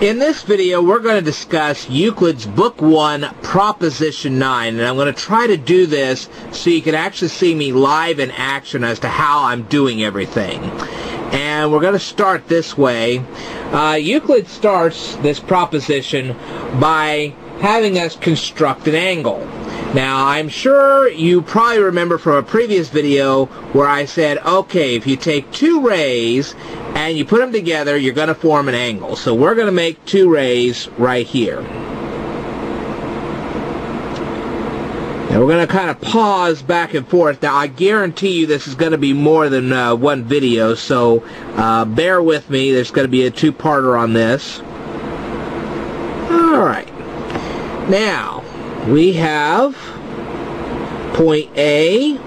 In this video, we're going to discuss Euclid's Book 1, Proposition 9, and I'm going to try to do this so you can actually see me live in action as to how I'm doing everything. And we're going to start this way. Euclid starts this proposition by having us construct an angle. Now, I'm sure you probably remember from a previous video where I said, okay, if you take two rays and you put them together, you're going to form an angle. So we're going to make two rays right here. Now we're going to kind of pause back and forth. Now I guarantee you this is going to be more than one video, so bear with me. There's going to be a two-parter on this. Alright. Now, we have point A,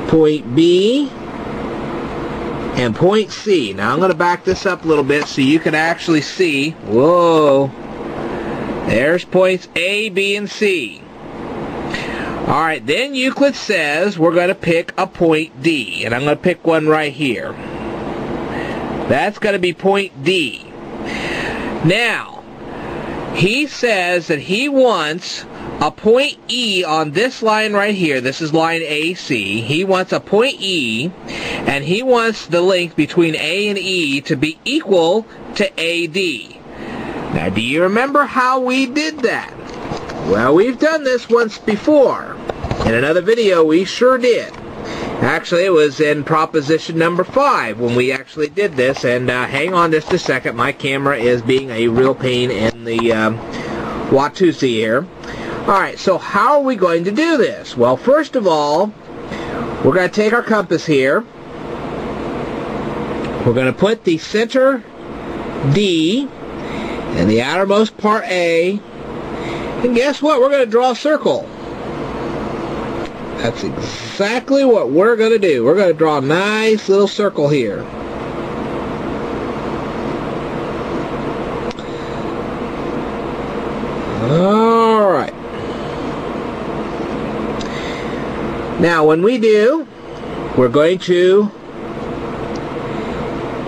point B, and point C. Now I'm going to back this up a little bit so you can actually see. Whoa. There's points A, B, and C. Alright, then Euclid says we're going to pick a point D. And I'm going to pick one right here. That's going to be point D. Now, he says that he wants a point E on this line right here. This is line AC. He wants a point E, and he wants the length between A and E to be equal to AD. Now, do you remember how we did that? Well, we've done this once before. In another video, we sure did. Actually, it was in proposition number 5 when we actually did this. And hang on just a second. My camera is being a real pain in the Watusi here. Alright, so how are we going to do this? Well, first of all, we're going to take our compass here. We're going to put the center D and the outermost part A. And guess what? We're going to draw a circle. That's exactly what we're going to do. We're going to draw a nice little circle here. Alright. Now, when we do, we're going to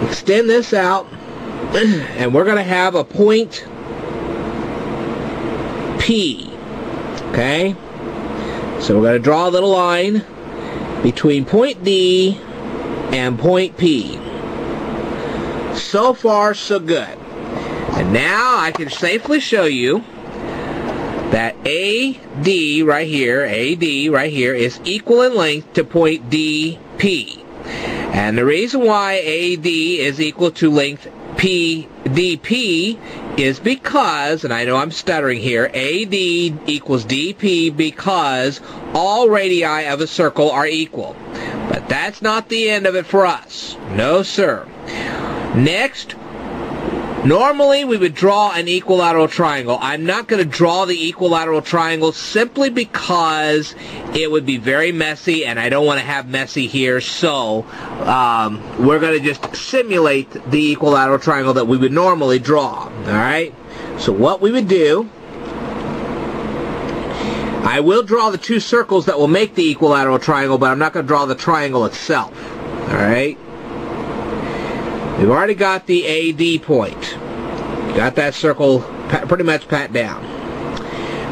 extend this out, and we're going to have a point P. Okay? So we're going to draw a little line between point D and point P. So far, so good. And now I can safely show you that AD right here is equal in length to point DP. And the reason why AD is equal to length DP is because, and I know I'm stuttering here, AD equals DP because all radii of a circle are equal. But that's not the end of it for us. No, sir. Next, normally we would draw an equilateral triangle. I'm not going to draw the equilateral triangle simply because it would be very messy and I don't want to have messy here. So we're going to just simulate the equilateral triangle that we would normally draw. Alright? So what we would do, I will draw the two circles that will make the equilateral triangle, but I'm not going to draw the triangle itself. Alright? We've already got the AD point. Got that circle pretty much pat down.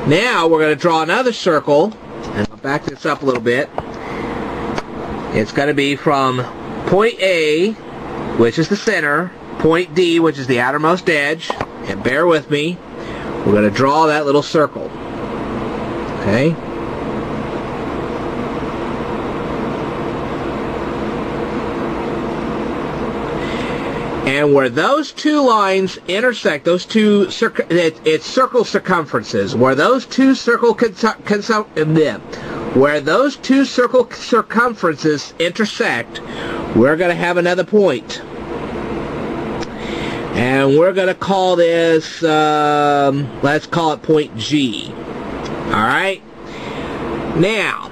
Now we're going to draw another circle, and I'll back this up a little bit. It's going to be from point A, which is the center, point D, which is the outermost edge, and bear with me, we're going to draw that little circle. Okay? And where those two lines intersect, those two it's circle circumferences. Where those two circle circumferences intersect, we're going to have another point. And we're going to call this, let's call it point G. Alright? Now,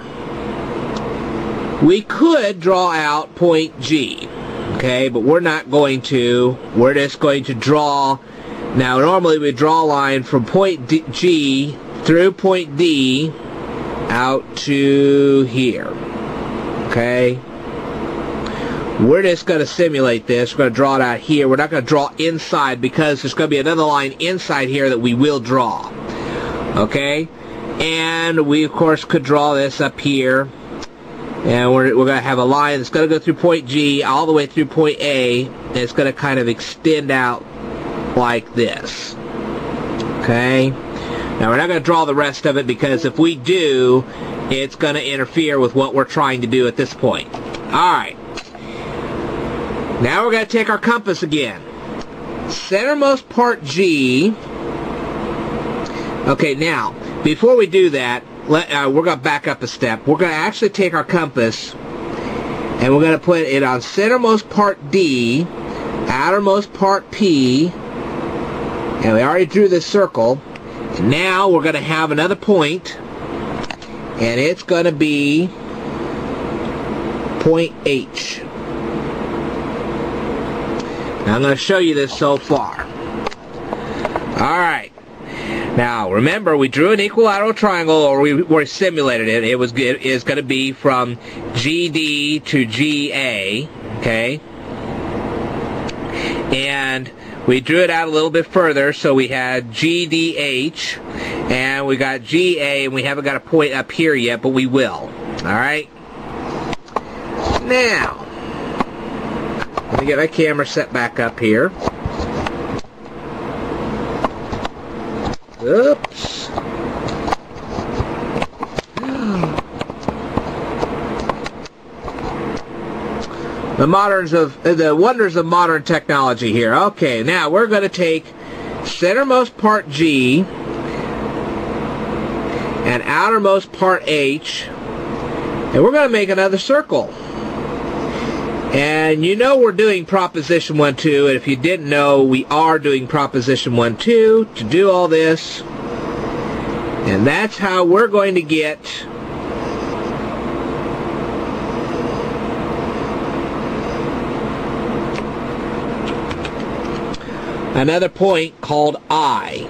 we could draw out point G. Okay, but we're not going to. We're just going to draw. Now, normally we draw a line from point G through point D out to here. Okay? we're just going to simulate this. We're going to draw it out here. We're not going to draw inside because there's going to be another line inside here that we will draw. Okay? And we, of course, could draw this up here. And we're going to have a line that's going to go through point G all the way through point A. And it's going to kind of extend out like this. Okay? Now, we're not going to draw the rest of it because if we do, it's going to interfere with what we're trying to do at this point. Alright. Now we're going to take our compass again. Centermost part G. Okay, now, before we do that, we're going to back up a step. We're going to actually take our compass and we're going to put it on centermost part D, outermost part P, and we already drew this circle. And now we're going to have another point, and it's going to be point H. Now I'm going to show you this so far. Alright. Now, remember, we drew an equilateral triangle, or we simulated it. It is going to be from GD to GA, okay? And we drew it out a little bit further, so we had GDH, and we got GA, and we haven't got a point up here yet, but we will. Alright? Now, let me get my camera set back up here. Oops. The wonders of modern technology here. Okay, now we're going to take centermost part G and outermost part H, and we're going to make another circle. And you know we're doing proposition 1-2, and if you didn't know, we are doing proposition 1-2 to do all this. And that's how we're going to get another point called I.